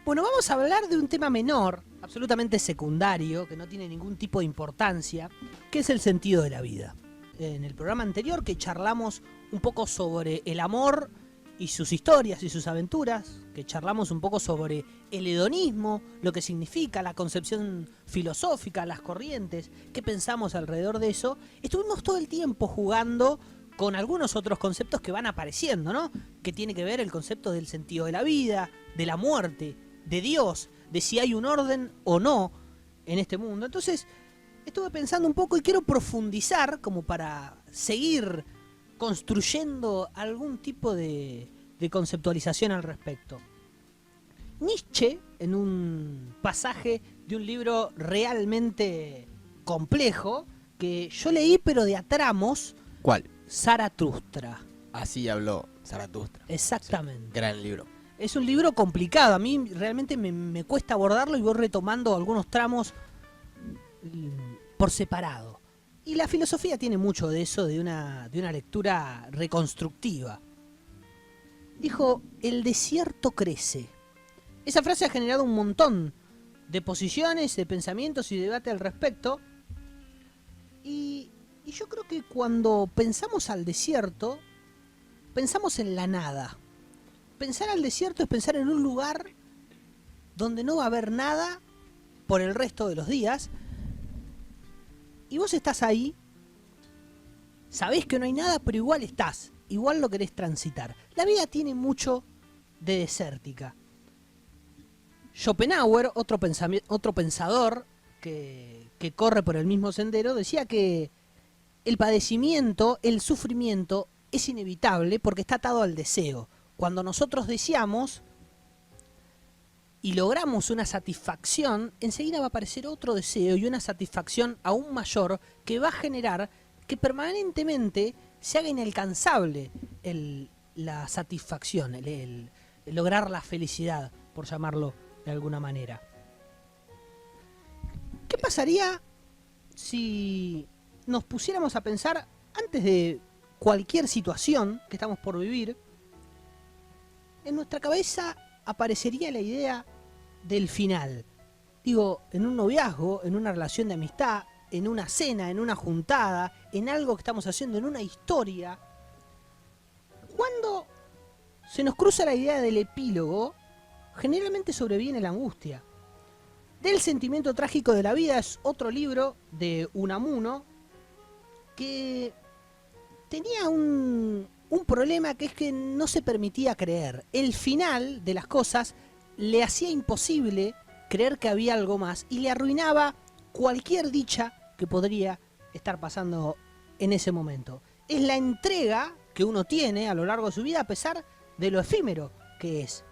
Bueno, vamos a hablar de un tema menor, absolutamente secundario, que no tiene ningún tipo de importancia, que es el sentido de la vida. En el programa anterior que charlamos un poco sobre el amor y sus historias y sus aventuras, que charlamos un poco sobre el hedonismo, lo que significa, la concepción filosófica, las corrientes, qué pensamos alrededor de eso, estuvimos todo el tiempo jugando con algunos otros conceptos que van apareciendo, ¿no? Que tiene que ver el concepto del sentido de la vida, de la muerte, de Dios, de si hay un orden o no en este mundo. Entonces, estuve pensando un poco y quiero profundizar como para seguir construyendo algún tipo de conceptualización al respecto. Nietzsche, en un pasaje de un libro realmente complejo, que yo leí pero de a tramos, ¿Cuál? Zaratustra. Así habló Zaratustra. Exactamente. Sí, gran libro. Es un libro complicado, a mí realmente me cuesta abordarlo y voy retomando algunos tramos por separado. Y la filosofía tiene mucho de eso, de una lectura reconstructiva. Dijo, el desierto crece. Esa frase ha generado un montón de posiciones, de pensamientos y debate al respecto. Y yo creo que cuando pensamos al desierto, pensamos en la nada. Pensar al desierto es pensar en un lugar donde no va a haber nada por el resto de los días. Y vos estás ahí, sabés que no hay nada, pero igual estás, igual lo querés transitar. La vida tiene mucho de desértica. Schopenhauer, otro pensador que corre por el mismo sendero, decía que el padecimiento, el sufrimiento es inevitable porque está atado al deseo. Cuando nosotros deseamos y logramos una satisfacción, enseguida va a aparecer otro deseo y una satisfacción aún mayor que va a generar que permanentemente se haga inalcanzable la satisfacción, el lograr la felicidad, por llamarlo de alguna manera. ¿Qué pasaría si nos pusiéramos a pensar antes de cualquier situación que estamos por vivir? En nuestra cabeza aparecería la idea del final. Digo, en un noviazgo, en una relación de amistad, en una cena, en una juntada, en algo que estamos haciendo, en una historia. Cuando se nos cruza la idea del epílogo, generalmente sobreviene la angustia. Del sentimiento trágico de la vida es otro libro de Unamuno que tenía un problema, que es que no se permitía creer. El final de las cosas le hacía imposible creer que había algo más y le arruinaba cualquier dicha que podría estar pasando en ese momento. Es la entrega que uno tiene a lo largo de su vida a pesar de lo efímero que es.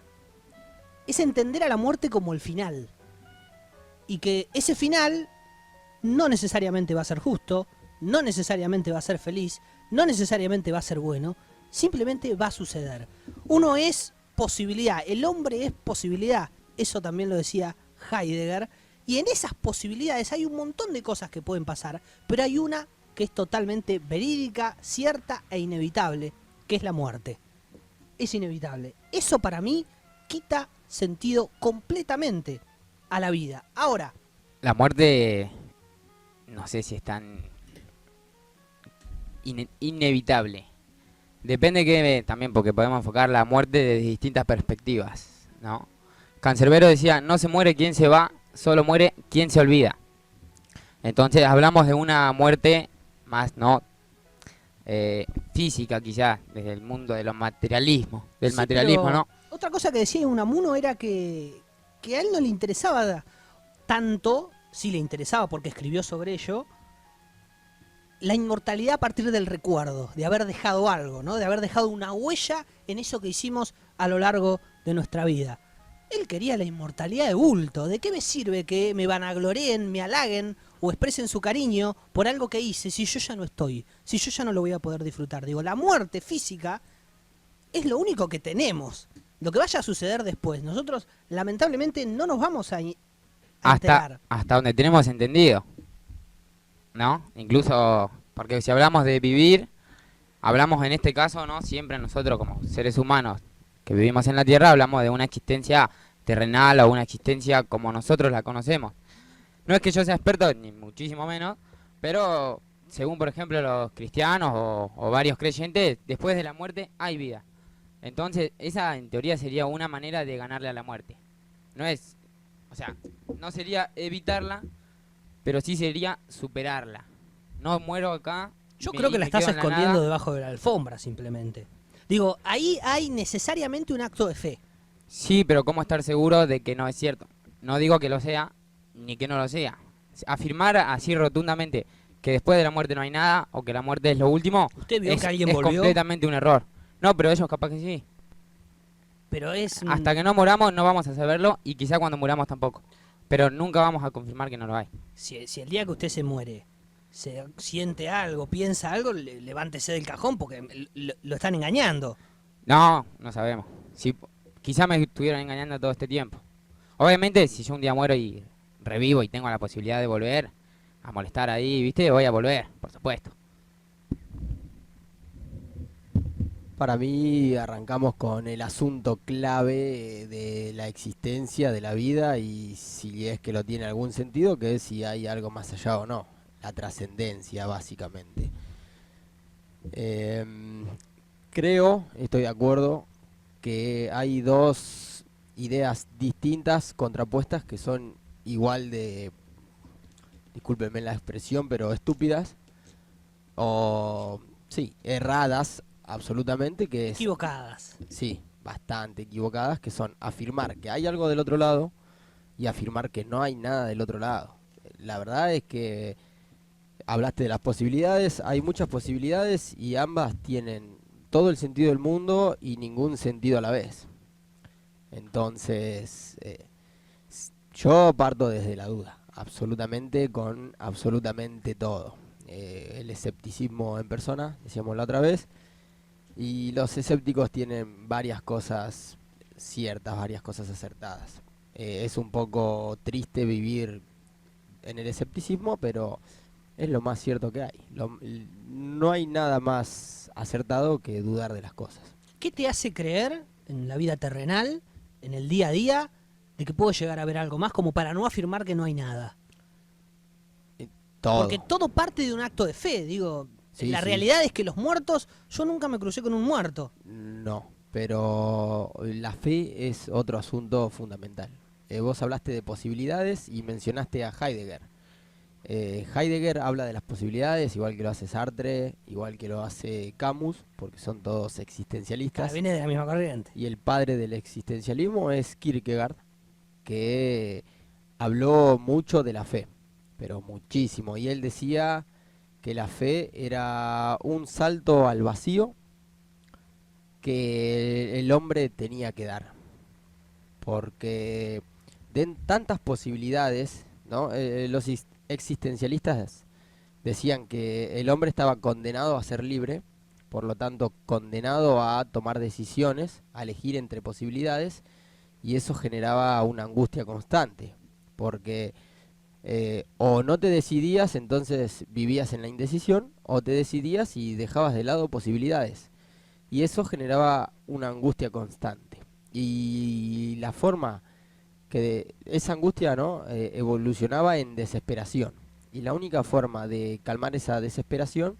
Es entender a la muerte como el final. Y que ese final no necesariamente va a ser justo, no necesariamente va a ser feliz, no necesariamente va a ser bueno, simplemente va a suceder. Uno es posibilidad, el hombre es posibilidad, eso también lo decía Heidegger, y en esas posibilidades hay un montón de cosas que pueden pasar, pero hay una que es totalmente verídica, cierta e inevitable, que es la muerte. Es inevitable. Eso para mí quita sentido completamente a la vida. Ahora, La muerte, no sé si es tan inevitable. Depende que también, porque podemos enfocar la muerte desde distintas perspectivas, ¿no? Cancerbero decía, no se muere quien se va, solo muere quien se olvida. Entonces hablamos de una muerte más, ¿no? Física quizás, desde el mundo de los materialismos, del sí, materialismo, ¿no? Otra cosa que decía Unamuno era que a él no le interesaba tanto, sí le interesaba porque escribió sobre ello, la inmortalidad a partir del recuerdo, de haber dejado algo, ¿no? De haber dejado una huella en eso que hicimos a lo largo de nuestra vida. Él quería la inmortalidad de bulto. ¿De qué me sirve que me vanagloreen, me halaguen o expresen su cariño por algo que hice si yo ya no estoy, si yo ya no lo voy a poder disfrutar? Digo, la muerte física es lo único que tenemos. Lo que vaya a suceder después, nosotros lamentablemente no nos vamos a enterar. Hasta donde tenemos entendido, ¿no? Incluso, porque si hablamos de vivir, hablamos en este caso, ¿no? Siempre nosotros como seres humanos que vivimos en la Tierra, hablamos de una existencia terrenal o una existencia como nosotros la conocemos. No es que yo sea experto, ni muchísimo menos, pero según por ejemplo los cristianos o varios creyentes, después de la muerte hay vida. Entonces, esa en teoría sería una manera de ganarle a la muerte. No es, o sea, no sería evitarla, pero sí sería superarla. No muero acá. Yo me- creo y que la me estás quedo en la escondiendo nada. debajo de la alfombra, simplemente. Digo, ahí hay necesariamente un acto de fe. Sí, pero ¿cómo estar seguro de que no es cierto? No digo que lo sea, ni que no lo sea. Afirmar así rotundamente que después de la muerte no hay nada, o que la muerte es lo último, ¿Usted vio es, que alguien es volvió? completamente un error. No, pero ellos capaz que sí. Pero es... Hasta que no muramos no vamos a saberlo, y quizá cuando muramos tampoco. Pero nunca vamos a confirmar que no lo hay. Si el día que usted se muere, se siente algo, piensa algo, levántese del cajón porque lo están engañando. No, no sabemos. Sí, quizá me estuvieron engañando todo este tiempo. Obviamente, si yo un día muero y revivo y tengo la posibilidad de volver a molestar ahí, ¿viste? Voy a volver, por supuesto. Para mí arrancamos con el asunto clave de la existencia de la vida y si es que lo tiene algún sentido, que es si hay algo más allá o no. La trascendencia, básicamente. Em, Creo, estoy de acuerdo, que hay dos ideas distintas, contrapuestas, que son igual de, discúlpenme la expresión, pero estúpidas, o sí, erradas absolutamente, que es, Equivocadas. sí, bastante equivocadas, que son afirmar que hay algo del otro lado y afirmar que no hay nada del otro lado. La verdad es que hablaste de las posibilidades, hay muchas posibilidades y ambas tienen todo el sentido del mundo y ningún sentido a la vez. Entonces, yo parto desde la duda, absolutamente con absolutamente todo. El escepticismo en persona, decíamos la otra vez, y los escépticos tienen varias cosas ciertas, varias cosas acertadas. Es un poco triste vivir en el escepticismo, pero es lo más cierto que hay. No hay nada más acertado que dudar de las cosas. ¿Qué te hace creer en la vida terrenal, en el día a día, de que puedo llegar a ver algo más como para no afirmar que no hay nada? Todo. Porque todo parte de un acto de fe, digo. Sí, La sí. realidad es que los muertos, yo nunca me crucé con un muerto. No, pero la fe es otro asunto fundamental. Vos hablaste de posibilidades y mencionaste a Heidegger. Heidegger habla de las posibilidades, igual que lo hace Sartre, igual que lo hace Camus, porque son todos existencialistas. Viene de la misma corriente. Y el padre del existencialismo es Kierkegaard, que habló mucho de la fe, pero muchísimo. Y él decía que la fe era un salto al vacío que el hombre tenía que dar, porque de tantas posibilidades, ¿no? Los existencialistas decían que el hombre estaba condenado a ser libre, por lo tanto condenado a tomar decisiones, a elegir entre posibilidades, y eso generaba una angustia constante, porque o no te decidías, entonces vivías en la indecisión, o te decidías y dejabas de lado posibilidades. Y eso generaba una angustia constante. Y la forma que esa angustia, ¿no? Evolucionaba en desesperación. Y la única forma de calmar esa desesperación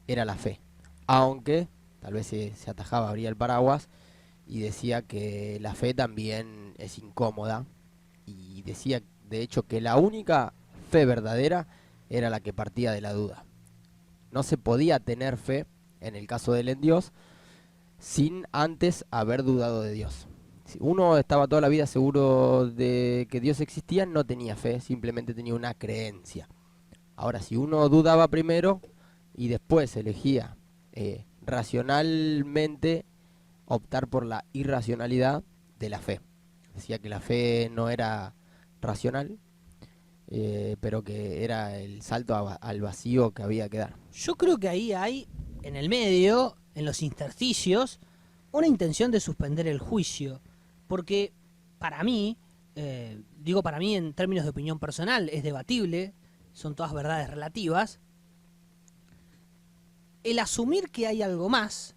era la fe. Aunque tal vez se atajaba, abría el paraguas y decía que la fe también es incómoda. Y decía, de hecho, que la única fe verdadera era la que partía de la duda. No se podía tener fe, en el caso de él en Dios, sin antes haber dudado de Dios. Si uno estaba toda la vida seguro de que Dios existía, no tenía fe, simplemente tenía una creencia. Ahora, si uno dudaba primero y después elegía racionalmente optar por la irracionalidad de la fe. Decía que la fe no era racional, pero que era el salto al vacío que había que dar. Yo creo que ahí hay, en el medio, en los intersticios, una intención de suspender el juicio. Porque para mí, digo para mí en términos de opinión personal, es debatible, son todas verdades relativas. El asumir que hay algo más,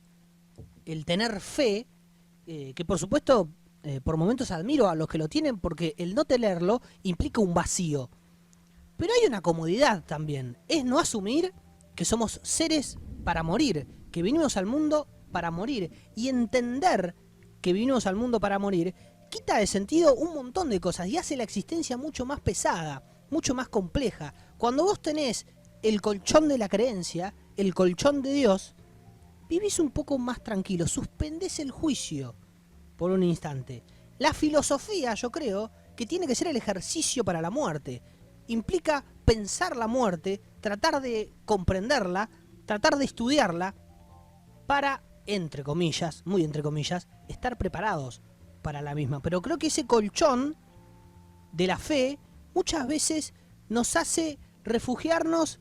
el tener fe, que por supuesto por momentos admiro a los que lo tienen porque el no tenerlo implica un vacío. Pero hay una comodidad también, es no asumir que somos seres para morir, que vinimos al mundo para morir, y entender que vinimos al mundo para morir quita de sentido un montón de cosas y hace la existencia mucho más pesada, mucho más compleja. Cuando vos tenés el colchón de la creencia, el colchón de Dios, vivís un poco más tranquilo, suspendés el juicio por un instante. La filosofía, yo creo, que tiene que ser el ejercicio para la muerte. Implica pensar la muerte, tratar de comprenderla, tratar de estudiarla para, entre comillas, muy entre comillas, estar preparados para la misma. Pero creo que ese colchón de la fe muchas veces nos hace refugiarnos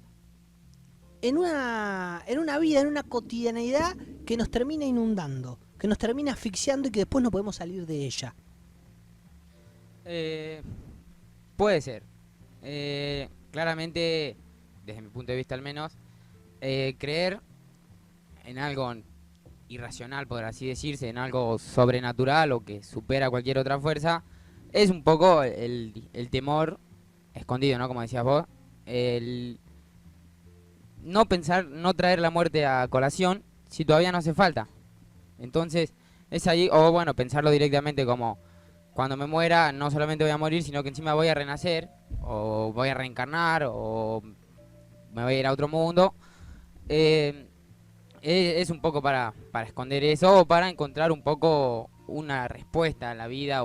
en una vida, en una cotidianeidad que nos termina inundando, que nos termina asfixiando y que después no podemos salir de ella. Puede ser. Claramente, desde mi punto de vista al menos, creer en algo irracional, por así decirse, en algo sobrenatural o que supera cualquier otra fuerza, es un poco el temor escondido, ¿no? Como decías vos, el no pensar, no traer la muerte a colación si todavía no hace falta. Entonces, es ahí, o bueno, pensarlo directamente como cuando me muera no solamente voy a morir, sino que encima voy a renacer, o voy a reencarnar, o me voy a ir a otro mundo. Es un poco para esconder eso, o para encontrar un poco una respuesta a la vida,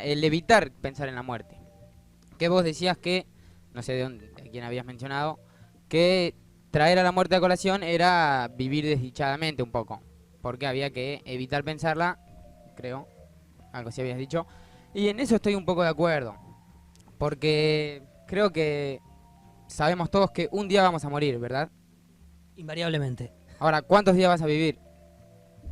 el evitar pensar en la muerte. Que vos decías que, no sé de quién habías mencionado, que traer a la muerte a colación era vivir desdichadamente un poco, porque había que evitar pensarla, creo, algo así habías dicho, y en eso estoy un poco de acuerdo, porque creo que sabemos todos que un día vamos a morir, ¿verdad? Invariablemente. Ahora, ¿cuántos días vas a vivir?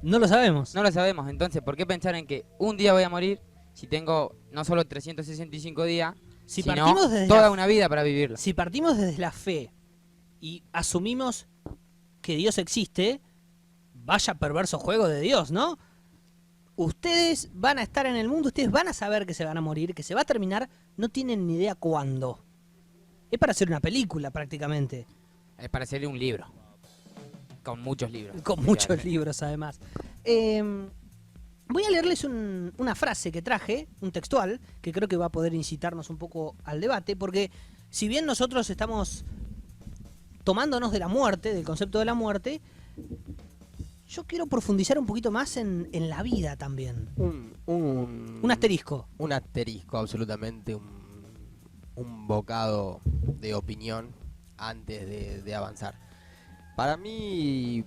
No lo sabemos. No lo sabemos, entonces, ¿por qué pensar en que un día voy a morir si tengo no solo 365 días, Si sino partimos desde toda una vida para vivirla? Si partimos desde la fe y asumimos que Dios existe, vaya perverso juego de Dios, ¿no? Ustedes van a estar en el mundo, ustedes van a saber que se van a morir, que se va a terminar, no tienen ni idea cuándo. Es para hacer una película prácticamente. Es para hacer un libro. Con muchos libros. Con muchos libros además. Voy a leerles una frase que traje, un textual, que creo que va a poder incitarnos un poco al debate, porque si bien nosotros estamos tomándonos de la muerte, del concepto de la muerte, yo quiero profundizar un poquito más en la vida también. Un asterisco. Un asterisco, absolutamente, un bocado de opinión antes de avanzar. Para mí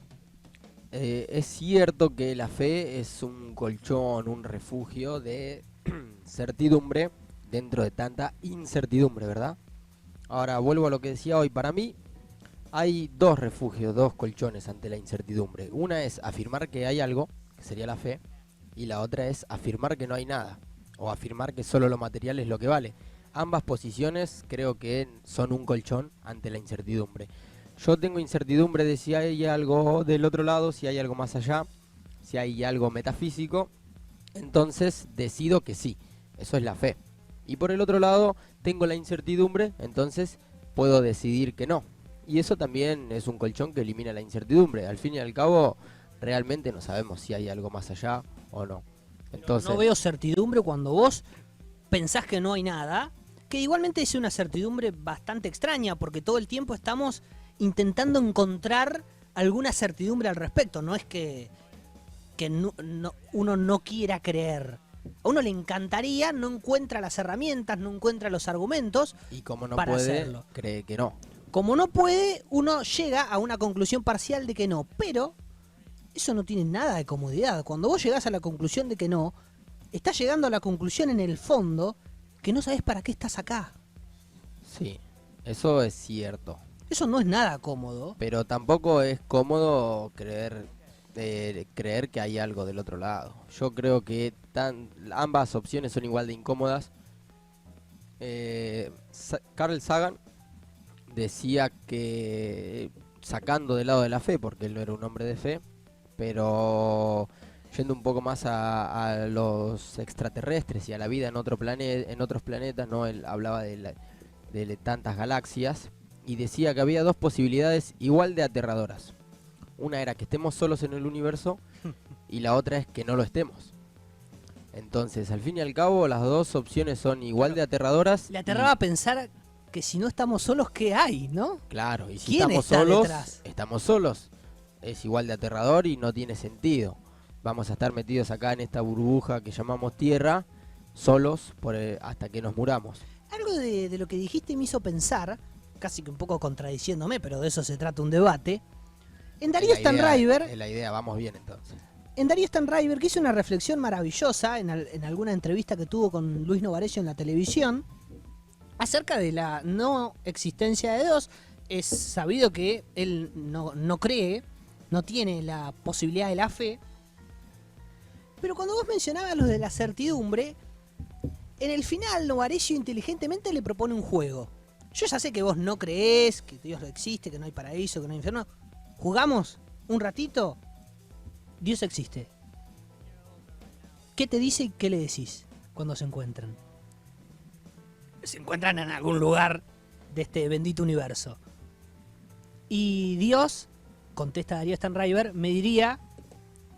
es cierto que la fe es un colchón, un refugio de certidumbre dentro de tanta incertidumbre, ¿verdad? Ahora vuelvo a lo que decía hoy. Para mí hay dos refugios, dos colchones ante la incertidumbre. Una es afirmar que hay algo, que sería la fe, y la otra es afirmar que no hay nada, o afirmar que solo lo material es lo que vale. Ambas posiciones creo que son un colchón ante la incertidumbre. Yo tengo incertidumbre de si hay algo del otro lado, si hay algo más allá, si hay algo metafísico, entonces decido que sí, eso es la fe. Y por el otro lado tengo la incertidumbre, entonces puedo decidir que no. Y eso también es un colchón que elimina la incertidumbre. Al fin y al cabo, realmente no sabemos si hay algo más allá o no. Entonces, no veo certidumbre cuando vos pensás que no hay nada, que igualmente es una certidumbre bastante extraña, porque todo el tiempo estamos intentando encontrar alguna certidumbre al respecto. No es que uno no quiera creer. A uno le encantaría, no encuentra las herramientas, no encuentra los argumentos. Y como no para puede, hacerlo. cree que no. Como no puede, uno llega a una conclusión parcial de que no. Pero eso no tiene nada de comodidad. Cuando vos llegás a la conclusión de que no, estás llegando a la conclusión en el fondo que no sabés para qué estás acá. Sí, eso es cierto. Eso no es nada cómodo. Pero tampoco es cómodo creer que hay algo del otro lado. Yo creo que ambas opciones son igual de incómodas. Carl Sagan decía que, sacando del lado de la fe, porque él no era un hombre de fe, pero yendo un poco más a los extraterrestres y a la vida en en otros planetas, ¿no? Él hablaba de tantas galaxias y decía que había dos posibilidades igual de aterradoras. Una era que estemos solos en el universo y la otra es que no lo estemos. Entonces, al fin y al cabo, las dos opciones son igual de aterradoras. Le aterraba pensar que si no estamos solos, ¿qué hay, no? Claro, y si ¿Quién estamos está solos, detrás? estamos solos. Es igual de aterrador y no tiene sentido. Vamos a estar metidos acá en esta burbuja que llamamos Tierra, solos hasta que nos muramos. Algo de lo que dijiste me hizo pensar, casi que un poco contradiciéndome, pero de eso se trata un debate. En Darío Stanraiver, Es la idea, vamos bien entonces. en Darío Stanraiver, que hizo una reflexión maravillosa en alguna entrevista que tuvo con Luis Novarecio en la televisión, acerca de la no existencia de Dios. Es sabido que él no cree, no tiene la posibilidad de la fe. Pero cuando vos mencionabas lo de la certidumbre, en el final Novarecio inteligentemente le propone un juego. Yo ya sé que vos no creés, que Dios no existe, que no hay paraíso, que no hay infierno. ¿Jugamos un ratito? Dios existe. ¿Qué te dice y qué le decís cuando se encuentran? Se encuentran en algún lugar de este bendito universo. Y Dios, contesta Darío Stanraiver, me diría: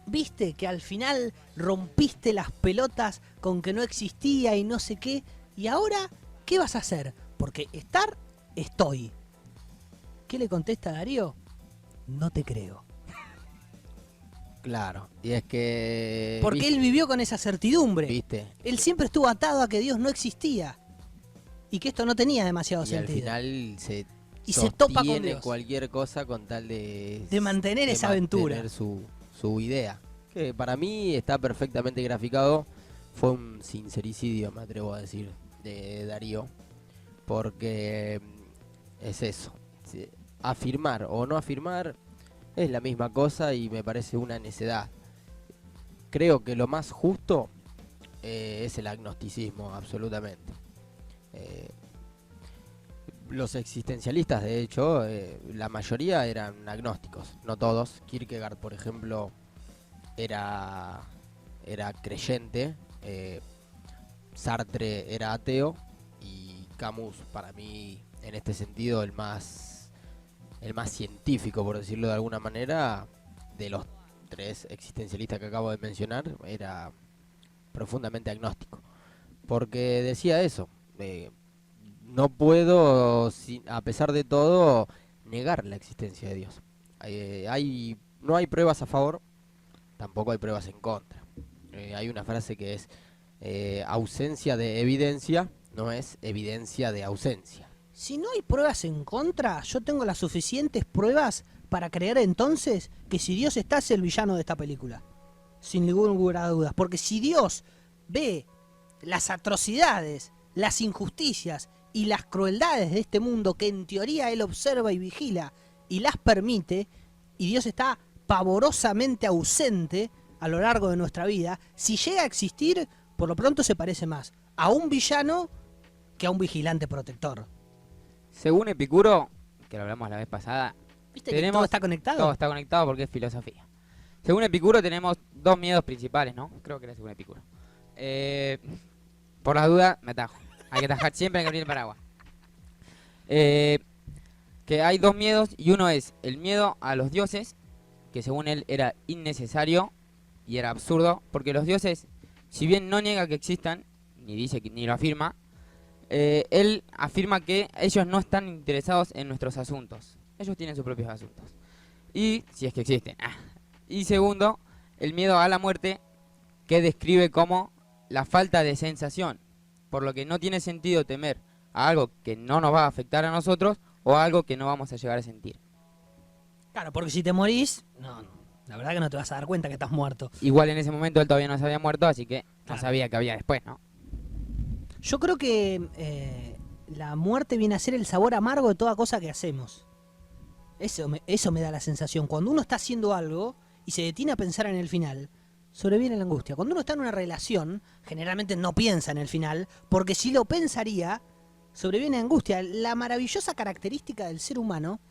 viste que al final rompiste las pelotas con que no existía y no sé qué, y ahora, ¿qué vas a hacer? Porque estoy. ¿Qué le contesta Darío? No te creo. Claro, y es que... Porque él vivió con esa certidumbre. ¿Viste? Él siempre estuvo atado a que Dios no existía y que esto no tenía demasiado Y sentido. al final Se topa con sostiene Dios. cualquier cosa con tal de mantener esa aventura. mantener su idea. Que para mí está perfectamente graficado. Fue un sincericidio, me atrevo a decir, de Darío. Porque es eso. Afirmar o no afirmar es la misma cosa y me parece una necedad. Creo que lo más justo es el agnosticismo, absolutamente. Los existencialistas, de hecho, la mayoría eran agnósticos, no todos. Kierkegaard, por ejemplo, era creyente, Sartre era ateo y Camus, para mí, en este sentido, el más científico, por decirlo de alguna manera, de los tres existencialistas que acabo de mencionar, era profundamente agnóstico. Porque decía eso, no puedo, a pesar de todo, negar la existencia de Dios. No hay pruebas a favor, tampoco hay pruebas en contra. Hay una frase que es, ausencia de evidencia no es evidencia de ausencia. Si no hay pruebas en contra, yo tengo las suficientes pruebas para creer entonces que si Dios está, es el villano de esta película. Sin ninguna duda. Porque si Dios ve las atrocidades, las injusticias y las crueldades de este mundo que en teoría Él observa y vigila y las permite, y Dios está pavorosamente ausente a lo largo de nuestra vida, si llega a existir, por lo pronto se parece más a un villano que a un vigilante protector. Según Epicuro, que lo hablamos la vez pasada, ¿Viste que todo está conectado? Todo está conectado porque es filosofía. Según Epicuro tenemos dos miedos principales, ¿no? Creo que era según Epicuro. Por las dudas, me atajo. Hay que atajar siempre, hay que abrir el paraguas. Que hay dos miedos y uno es el miedo a los dioses, que según él era innecesario y era absurdo, porque los dioses, si bien no niega que existan, ni dice que ni lo afirma, él afirma que ellos no están interesados en nuestros asuntos. Ellos tienen sus propios asuntos. Y si es que existen. Y segundo, el miedo a la muerte, que describe como la falta de sensación, por lo que no tiene sentido temer a algo que no nos va a afectar a nosotros o a algo que no vamos a llegar a sentir. Claro, porque si te morís, no, la verdad que no te vas a dar cuenta que estás muerto. Igual en ese momento él todavía no se había muerto, así que Claro. no sabía que había después, ¿no? Yo creo que la muerte viene a ser el sabor amargo de toda cosa que hacemos. Eso me da la sensación. Cuando uno está haciendo algo y se detiene a pensar en el final, sobreviene la angustia. Cuando uno está en una relación, generalmente no piensa en el final, porque si lo pensaría, sobreviene la angustia. La maravillosa característica del ser humano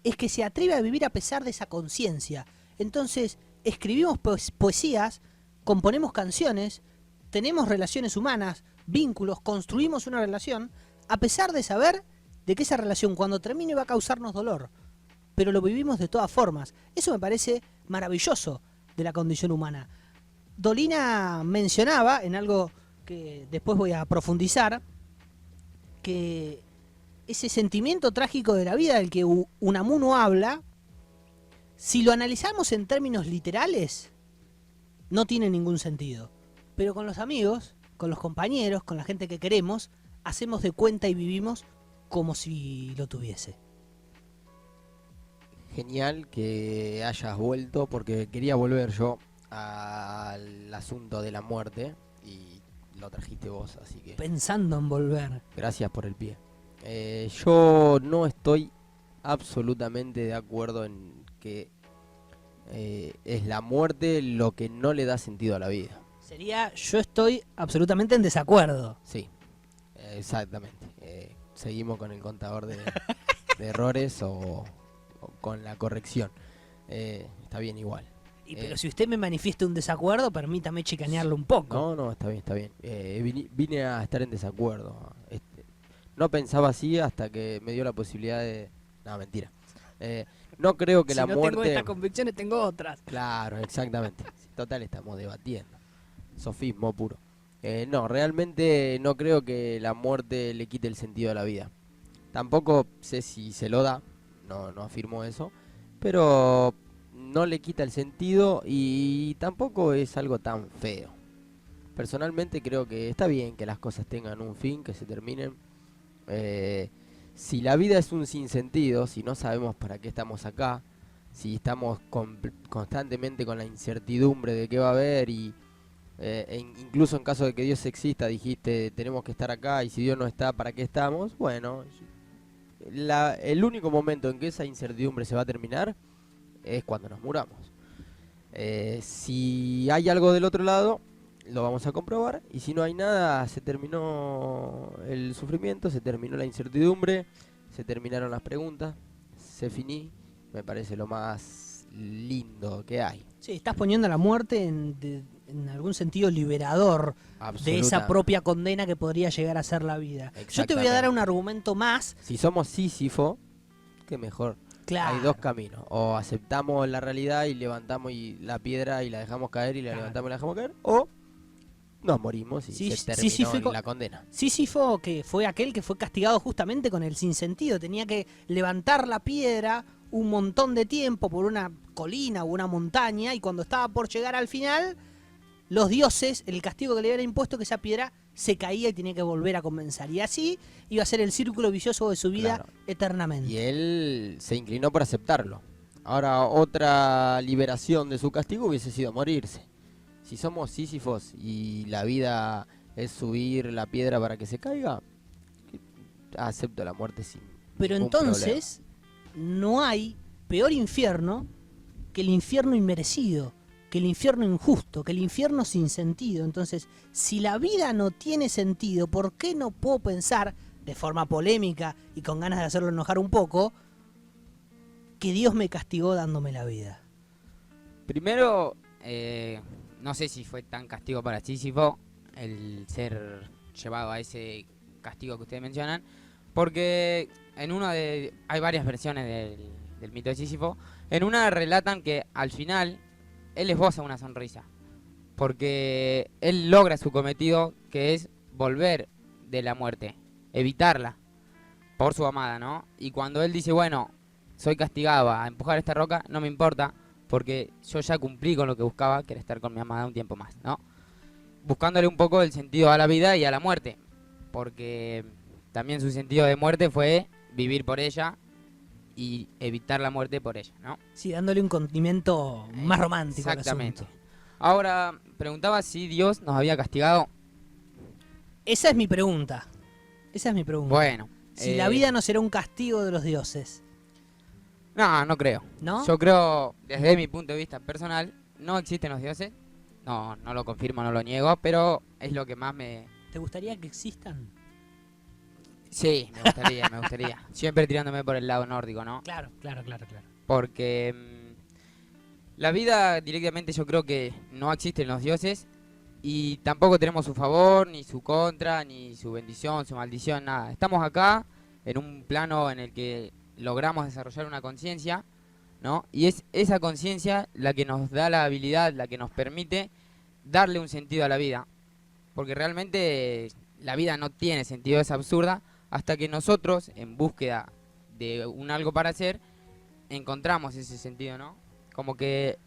es que se atreve a vivir a pesar de esa conciencia. Entonces, escribimos poesías componemos canciones, tenemos relaciones humanas, vínculos, construimos una relación, a pesar de saber de que esa relación cuando termine va a causarnos dolor. Pero lo vivimos de todas formas. Eso me parece maravilloso de la condición humana. Dolina mencionaba, en algo que después voy a profundizar, que ese sentimiento trágico de la vida del que Unamuno habla, si lo analizamos en términos literales, no tiene ningún sentido. Pero con los amigos, con los compañeros, con la gente que queremos, hacemos de cuenta y vivimos como si lo tuviese. Genial que hayas vuelto, porque quería volver yo al asunto de la muerte y lo trajiste vos, así que Pensando en volver. gracias por el pie. Yo no estoy absolutamente de acuerdo en que es la muerte lo que no le da sentido a la vida. Sería, yo estoy absolutamente en desacuerdo. Sí, exactamente. Seguimos con el contador de errores o con la corrección. Está bien igual. Pero si usted me manifiesta un desacuerdo, permítame chicanearlo un poco. No, está bien, está bien. Vine a estar en desacuerdo. No pensaba así hasta que me dio la posibilidad de... No, mentira. No creo que Si la no muerte... tengo estas convicciones, tengo otras. Claro, exactamente. Total, estamos debatiendo. Sofismo puro. No, realmente no creo que la muerte le quite el sentido a la vida. Tampoco sé si se lo da, no afirmo eso, pero no le quita el sentido y tampoco es algo tan feo. Personalmente creo que está bien que las cosas tengan un fin, que se terminen. Si la vida es un sinsentido, si no sabemos para qué estamos acá, si estamos constantemente con la incertidumbre de qué va a haber y incluso en caso de que Dios exista, dijiste tenemos que estar acá y si Dios no está, ¿para qué estamos? Bueno, el único momento en que esa incertidumbre se va a terminar es cuando nos muramos. Si hay algo del otro lado, lo vamos a comprobar, y si no hay nada, se terminó el sufrimiento, se terminó la incertidumbre, se terminaron las preguntas, se finí, me parece lo más lindo que hay. Sí, estás poniendo a la muerte en algún sentido liberador de Absoluta. esa propia condena que podría llegar a ser la vida. Yo te voy a dar un argumento más. Si somos Sísifo, qué mejor. Claro. Hay dos caminos, o aceptamos la realidad y levantamos la piedra y la dejamos caer y la levantamos y la dejamos caer, o nos morimos y se terminó la condena. Sísifo, que fue aquel que fue castigado justamente con el sinsentido, tenía que levantar la piedra un montón de tiempo por una colina o una montaña, y cuando estaba por llegar al final, los dioses, el castigo que le habían impuesto, que esa piedra se caía y tenía que volver a comenzar, y así iba a ser el círculo vicioso de su vida, Claro. eternamente. Y él se inclinó por aceptarlo. Ahora, otra liberación de su castigo hubiese sido morirse. Si somos Sísifos y la vida es subir la piedra para que se caiga, acepto la muerte sin Pero ningún entonces no hay peor infierno que el infierno inmerecido, que el infierno injusto, que el infierno sin sentido. Entonces, si la vida no tiene sentido, ¿por qué no puedo pensar, de forma polémica y con ganas de hacerlo enojar un poco, que Dios me castigó dándome la vida? Primero, no sé si fue tan castigo para Sísifo el ser llevado a ese castigo que ustedes mencionan, porque hay varias versiones del mito de Sísifo. En una relatan que al final él esboza una sonrisa, porque él logra su cometido, que es volver de la muerte, evitarla por su amada, ¿no? Y cuando él dice, bueno, soy castigado a empujar esta roca, no me importa, porque yo ya cumplí con lo que buscaba, que era estar con mi amada un tiempo más, ¿no? Buscándole un poco el sentido a la vida y a la muerte, porque también su sentido de muerte fue vivir por ella y evitar la muerte por ella, ¿no? Sí, dándole un condimento más romántico al Exactamente. asunto. Ahora, preguntaba si Dios nos había castigado. Esa es mi pregunta. Esa es mi pregunta. Bueno. Si la vida no será un castigo de los dioses, No creo. ¿no? Yo creo, desde mi punto de vista personal, no existen los dioses. No lo confirmo, no lo niego, pero es lo que más me... ¿Te gustaría que existan? Sí, me gustaría. Siempre tirándome por el lado nórdico, ¿no? Claro. Porque La vida directamente yo creo que no existen los dioses y tampoco tenemos su favor, ni su contra, ni su bendición, su maldición, nada. Estamos acá en un plano en el que logramos desarrollar una conciencia, ¿no? Y es esa conciencia la que nos da la habilidad, la que nos permite darle un sentido a la vida. Porque realmente la vida no tiene sentido, es absurda, hasta que nosotros, en búsqueda de un algo para hacer, encontramos ese sentido, ¿no? Como que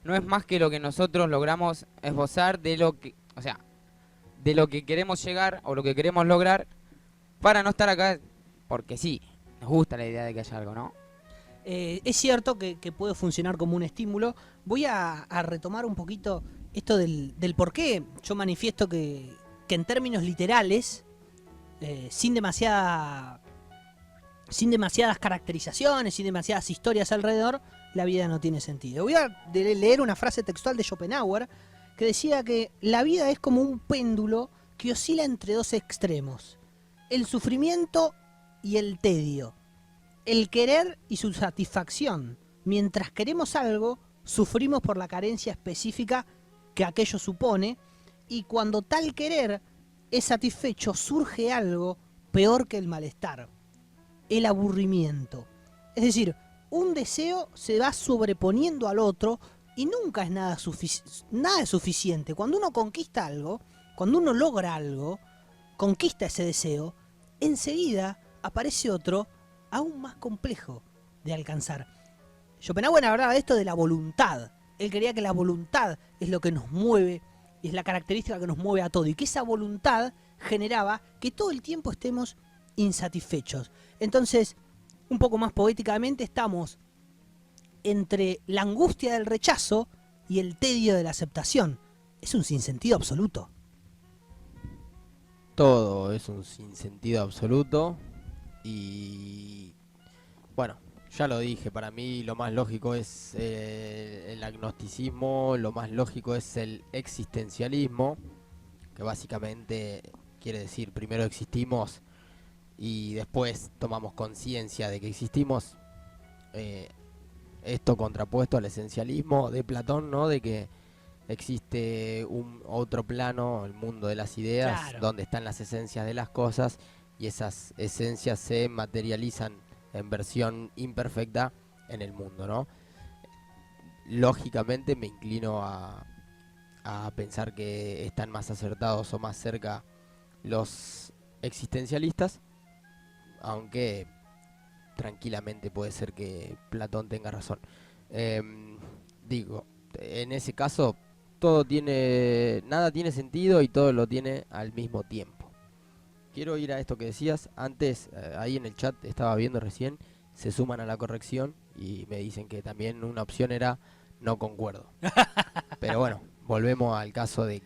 no es más que lo que nosotros logramos esbozar de lo que, o sea, de lo que queremos llegar o lo que queremos lograr para no estar acá porque sí, nos gusta la idea de que haya algo, ¿no? Es cierto que puede funcionar como un estímulo. Voy a retomar un poquito esto del por qué yo manifiesto que en términos literales, sin demasiadas caracterizaciones, sin demasiadas historias alrededor, la vida no tiene sentido. Voy a leer una frase textual de Schopenhauer que decía que la vida es como un péndulo que oscila entre dos extremos: el sufrimiento y el tedio, el querer y su satisfacción. Mientras queremos algo, sufrimos por la carencia específica que aquello supone, y cuando tal querer es satisfecho, surge algo peor que el malestar: el aburrimiento. Es decir, un deseo se va sobreponiendo al otro y nunca es nada es suficiente. Cuando uno conquista algo, cuando uno logra algo, conquista ese deseo, enseguida aparece otro aún más complejo de alcanzar. Schopenhauer hablaba de esto de la voluntad. Él creía que la voluntad es lo que nos mueve, es la característica que nos mueve a todo, y que esa voluntad generaba que todo el tiempo estemos insatisfechos. Entonces, un poco más poéticamente, estamos entre la angustia del rechazo y el tedio de la aceptación. Es un sinsentido absoluto. Todo es un sinsentido absoluto y bueno, ya lo dije, para mí lo más lógico es el agnosticismo, lo más lógico es el existencialismo, que básicamente quiere decir primero existimos y después tomamos conciencia de que existimos. Esto contrapuesto al esencialismo de Platón, ¿no? De que existe un otro plano, el mundo de las ideas, Claro. donde están las esencias de las cosas y esas esencias se materializan en versión imperfecta en el mundo, ¿no? Lógicamente me inclino a pensar que están más acertados o más cerca los existencialistas, aunque tranquilamente puede ser que Platón tenga razón. Digo, en ese caso nada tiene sentido y todo lo tiene al mismo tiempo. Quiero ir a esto que decías antes, ahí en el chat estaba viendo recién, se suman a la corrección y me dicen que también una opción era no concuerdo. Pero bueno, volvemos al caso de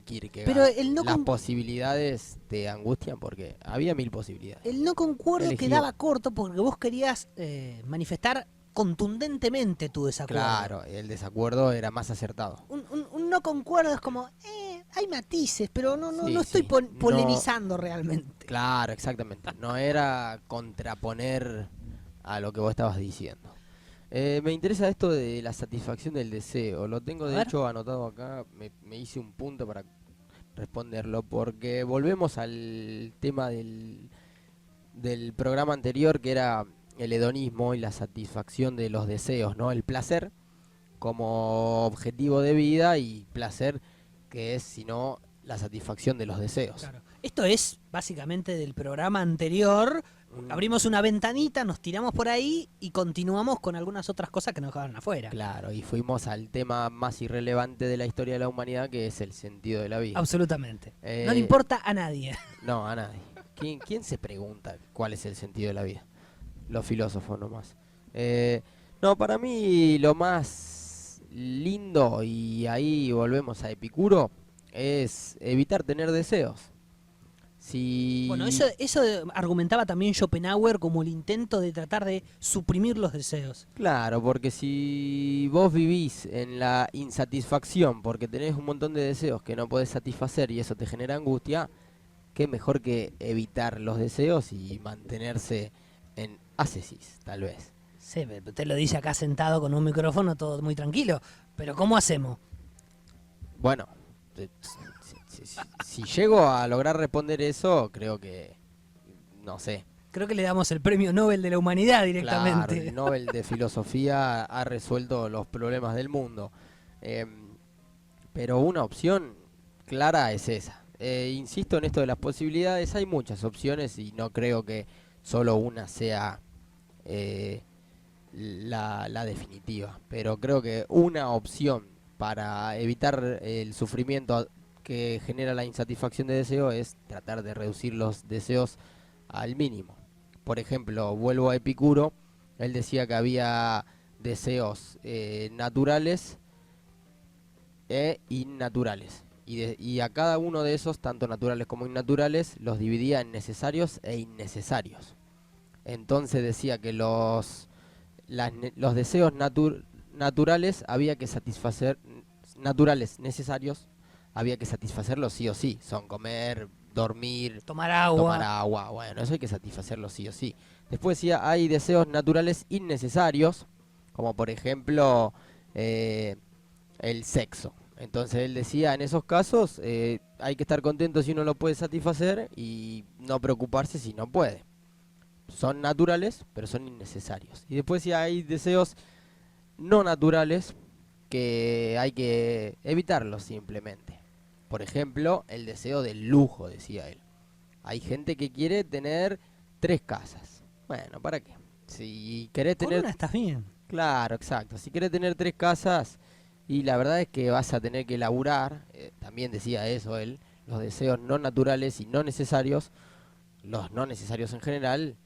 Kierkegaard. Pero el no Las con- posibilidades te angustian porque había 1000 posibilidades. El no concuerdo Elegí quedaba una. corto porque vos querías manifestar contundentemente tu desacuerdo. Claro, el desacuerdo era más acertado. Un no concuerdo es como, hay matices, pero no Sí, estoy sí. polemizando realmente. Claro, exactamente. No era contraponer a lo que vos estabas diciendo. Me interesa esto de la satisfacción del deseo. Lo tengo A de ver. hecho anotado acá. Me hice un punto para responderlo. Porque volvemos al tema del programa anterior, que era el hedonismo y la satisfacción de los deseos, ¿no? El placer como objetivo de vida y placer que es, sino la satisfacción de los deseos. Claro. Esto es básicamente del programa anterior. Abrimos una ventanita, nos tiramos por ahí y continuamos con algunas otras cosas que nos dejaron afuera. Claro, y fuimos al tema más irrelevante de la historia de la humanidad, que es el sentido de la vida. Absolutamente. Eh, No le importa a nadie. No, a nadie. ¿Quién se pregunta cuál es el sentido de la vida? Los filósofos nomás. No, para mí lo más lindo, y ahí volvemos a Epicuro, es evitar tener deseos. Si... Bueno, eso argumentaba también Schopenhauer como el intento de tratar de suprimir los deseos. Claro, porque si vos vivís en la insatisfacción porque tenés un montón de deseos que no podés satisfacer y eso te genera angustia, qué mejor que evitar los deseos y mantenerse en ascesis, tal vez. Sí, pero usted lo dice acá sentado con un micrófono, todo muy tranquilo. Pero ¿cómo hacemos? Bueno, si llego a lograr responder eso, creo que, no sé. Creo que le damos el premio Nobel de la Humanidad directamente. Claro, el Nobel de Filosofía ha resuelto los problemas del mundo. Pero una opción clara es esa. Insisto en esto de las posibilidades, hay muchas opciones y no creo que solo una sea la definitiva. Pero creo que una opción para evitar el sufrimiento que genera la insatisfacción de deseo es tratar de reducir los deseos al mínimo. Por ejemplo, vuelvo a Epicuro, él decía que había deseos naturales e innaturales. Y a cada uno de esos, tanto naturales como innaturales, los dividía en necesarios e innecesarios. Entonces decía que los deseos naturales había que satisfacer, naturales, necesarios, había que satisfacerlos sí o sí. Son comer, dormir, Tomar agua. Bueno, eso hay que satisfacerlo sí o sí. Después decía, hay deseos naturales innecesarios, como por ejemplo el sexo. Entonces él decía, en esos casos hay que estar contento si uno lo puede satisfacer y no preocuparse si no puede. Son naturales, pero son innecesarios. Y después decía, hay deseos no naturales que hay que evitarlos simplemente. Por ejemplo, el deseo del lujo, decía él. Hay gente que quiere tener 3 casas. Bueno, ¿para qué? Si querés Con tener... una estás bien. Claro, exacto. Si querés tener 3 casas, y la verdad es que vas a tener que laburar, también decía eso él, los deseos no naturales y no necesarios, los no necesarios en general,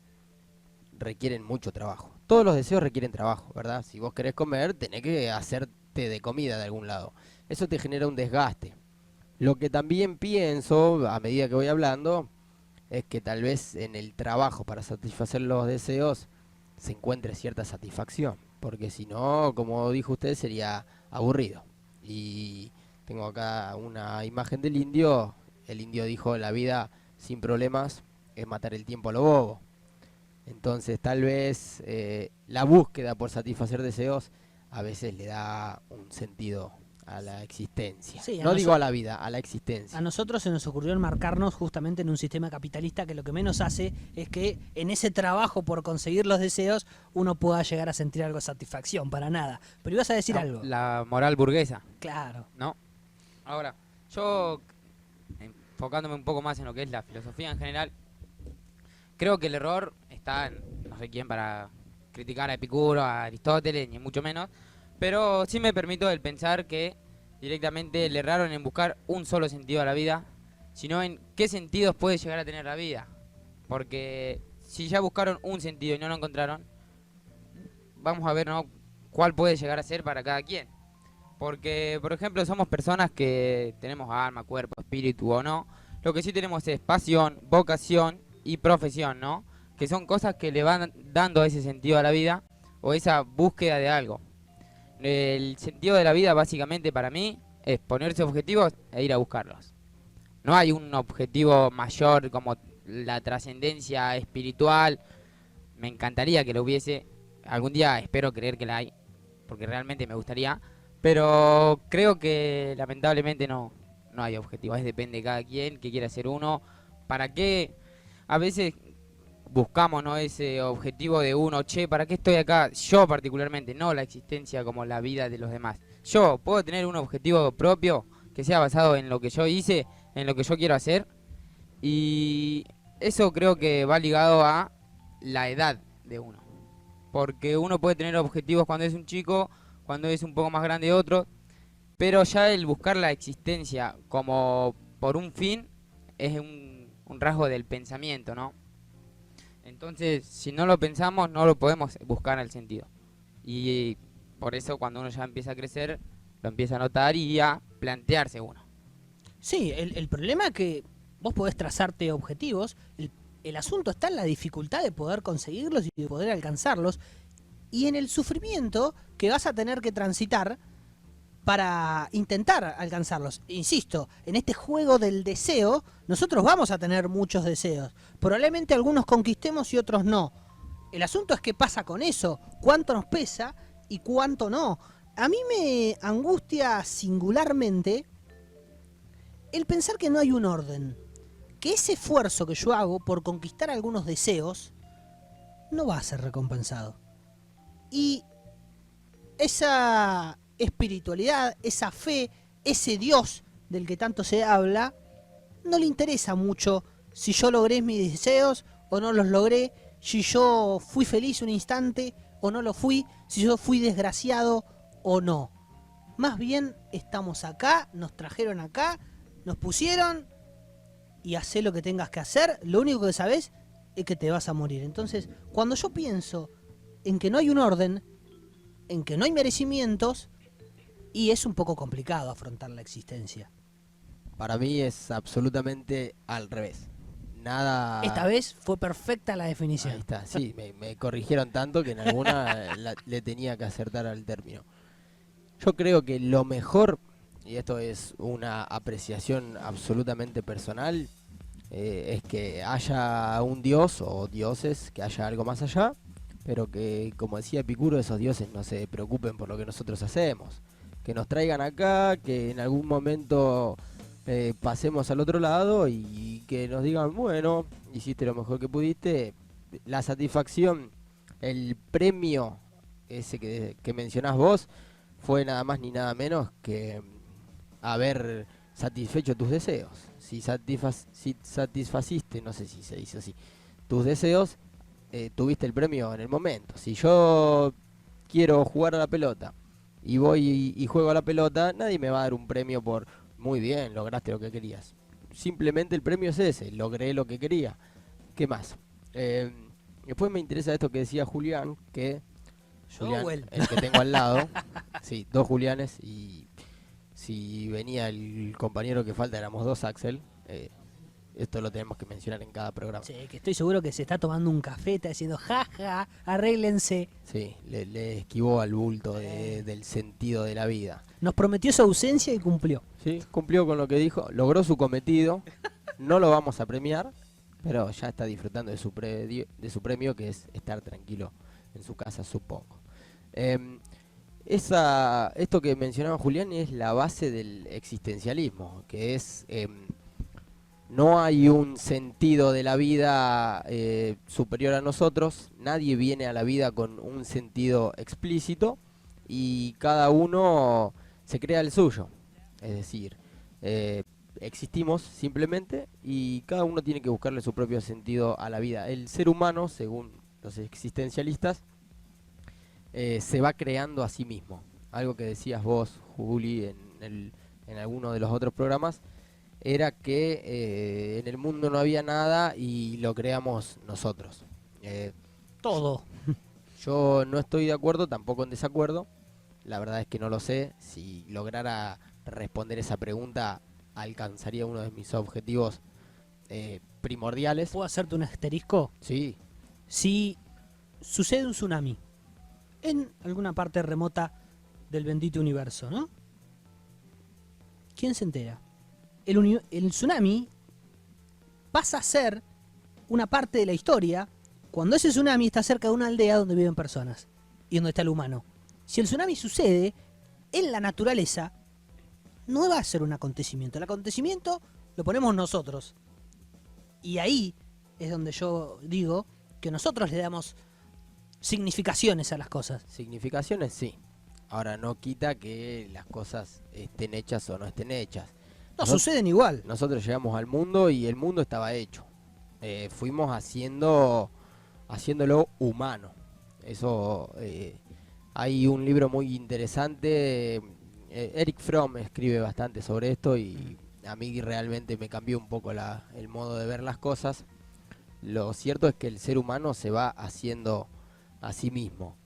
requieren mucho trabajo. Todos los deseos requieren trabajo, ¿verdad? Si vos querés comer, tenés que hacerte de comida de algún lado. Eso te genera un desgaste. Lo que también pienso, a medida que voy hablando, es que tal vez en el trabajo para satisfacer los deseos se encuentre cierta satisfacción. Porque si no, como dijo usted, sería aburrido. Y tengo acá una imagen del indio. El indio dijo, la vida sin problemas es matar el tiempo a lo bobo. Entonces tal vez la búsqueda por satisfacer deseos a veces le da un sentido a la existencia. Sí, no digo a la vida, a la existencia. A nosotros se nos ocurrió enmarcarnos justamente en un sistema capitalista que lo que menos hace es que en ese trabajo por conseguir los deseos uno pueda llegar a sentir algo de satisfacción, para nada. Pero ibas a decir algo. La moral burguesa, Claro. ¿no? Ahora, yo, enfocándome un poco más en lo que es la filosofía en general, creo que el error está en no sé quién para criticar a Epicuro, a Aristóteles, ni mucho menos, pero sí me permito el pensar que directamente le erraron en buscar un solo sentido a la vida, sino en qué sentidos puede llegar a tener la vida. Porque si ya buscaron un sentido y no lo encontraron, vamos a ver, ¿no?, cuál puede llegar a ser para cada quien. Porque, por ejemplo, somos personas que tenemos alma, cuerpo, espíritu o no. Lo que sí tenemos es pasión, vocación y profesión, ¿no? Que son cosas que le van dando ese sentido a la vida o esa búsqueda de algo. El sentido de la vida básicamente para mí es ponerse objetivos e ir a buscarlos. No hay un objetivo mayor como la trascendencia espiritual. Me encantaría que lo hubiese. Algún día espero creer que la hay, porque realmente me gustaría. Pero creo que lamentablemente no hay objetivos. Depende de cada quien, qué quiere hacer uno. ¿Para qué? A veces buscamos, ¿no?, ese objetivo de uno, che, ¿para qué estoy acá? Yo particularmente, no la existencia como la vida de los demás. Yo puedo tener un objetivo propio que sea basado en lo que yo hice, en lo que yo quiero hacer. Y eso creo que va ligado a la edad de uno. Porque uno puede tener objetivos cuando es un chico, cuando es un poco más grande otro. Pero ya el buscar la existencia como por un fin es un rasgo del pensamiento, ¿no? Entonces, si no lo pensamos, no lo podemos buscar el sentido. Y por eso cuando uno ya empieza a crecer, lo empieza a notar y a plantearse uno. Sí, el problema es que vos podés trazarte objetivos, el asunto está en la dificultad de poder conseguirlos y de poder alcanzarlos, y en el sufrimiento que vas a tener que transitar para intentar alcanzarlos. Insisto, en este juego del deseo, nosotros vamos a tener muchos deseos. Probablemente algunos conquistemos y otros no. El asunto es qué pasa con eso, cuánto nos pesa y cuánto no. A mí me angustia singularmente el pensar que no hay un orden, que ese esfuerzo que yo hago por conquistar algunos deseos no va a ser recompensado. Y esa espiritualidad, esa fe, ese Dios del que tanto se habla, no le interesa mucho si yo logré mis deseos o no los logré, si yo fui feliz un instante o no lo fui, si yo fui desgraciado o no. Más bien estamos acá, nos trajeron acá, nos pusieron y hacé lo que tengas que hacer. Lo único que sabés es que te vas a morir. Entonces, cuando yo pienso en que no hay un orden, en que no hay merecimientos, y es un poco complicado afrontar la existencia. Para mí es absolutamente al revés. Nada... Esta vez fue perfecta la definición. Ahí está, sí, me corrigieron tanto que en alguna le tenía que acertar al término. Yo creo que lo mejor, y esto es una apreciación absolutamente personal, es que haya un dios o dioses, que haya algo más allá, pero que, como decía Epicuro, esos dioses no se preocupen por lo que nosotros hacemos. Que nos traigan acá, que en algún momento pasemos al otro lado y que nos digan, bueno, hiciste lo mejor que pudiste. La satisfacción, el premio ese que mencionás vos, fue nada más ni nada menos que haber satisfecho tus deseos. Si satisfaciste, no sé si se dice así, tus deseos, tuviste el premio en el momento. Si yo quiero jugar a la pelota y voy y juego a la pelota, nadie me va a dar un premio por muy bien, lograste lo que querías. Simplemente el premio es ese, logré lo que quería. ¿Qué más? Después me interesa esto que decía Julián, que Julián, el que tengo al lado, sí, 2 Julianes, y si venía el compañero que falta, éramos 2 Axel. Esto lo tenemos que mencionar en cada programa. Sí, que estoy seguro que se está tomando un café, está diciendo, jaja, arréglense. Sí, le esquivó al bulto del sentido de la vida. Nos prometió su ausencia y cumplió. Sí, cumplió con lo que dijo, logró su cometido, no lo vamos a premiar, pero ya está disfrutando de su premio, que es estar tranquilo en su casa, supongo. Esto que mencionaba Julián es la base del existencialismo, que es... no hay un sentido de la vida superior a nosotros, nadie viene a la vida con un sentido explícito y cada uno se crea el suyo. Es decir, existimos simplemente y cada uno tiene que buscarle su propio sentido a la vida. El ser humano, según los existencialistas, se va creando a sí mismo. Algo que decías vos, Juli, en alguno de los otros programas, era que en el mundo no había nada y lo creamos nosotros. Todo. Yo no estoy de acuerdo, tampoco en desacuerdo. La verdad es que no lo sé. Si lograra responder esa pregunta, alcanzaría uno de mis objetivos primordiales. ¿Puedo hacerte un asterisco? Sí. Si sucede un tsunami en alguna parte remota del bendito universo, ¿no? ¿Quién se entera? El tsunami pasa a ser una parte de la historia cuando ese tsunami está cerca de una aldea donde viven personas y donde está el humano. Si el tsunami sucede en la naturaleza, no va a ser un acontecimiento. El acontecimiento lo ponemos nosotros. Y ahí es donde yo digo que nosotros le damos significaciones a las cosas. Significaciones sí. Ahora no quita que las cosas estén hechas o no estén hechas. No, suceden igual. Nosotros llegamos al mundo y el mundo estaba hecho. Fuimos haciéndolo humano. Eso, hay un libro muy interesante. Eric Fromm escribe bastante sobre esto y a mí realmente me cambió un poco el modo de ver las cosas. Lo cierto es que el ser humano se va haciendo a sí mismo.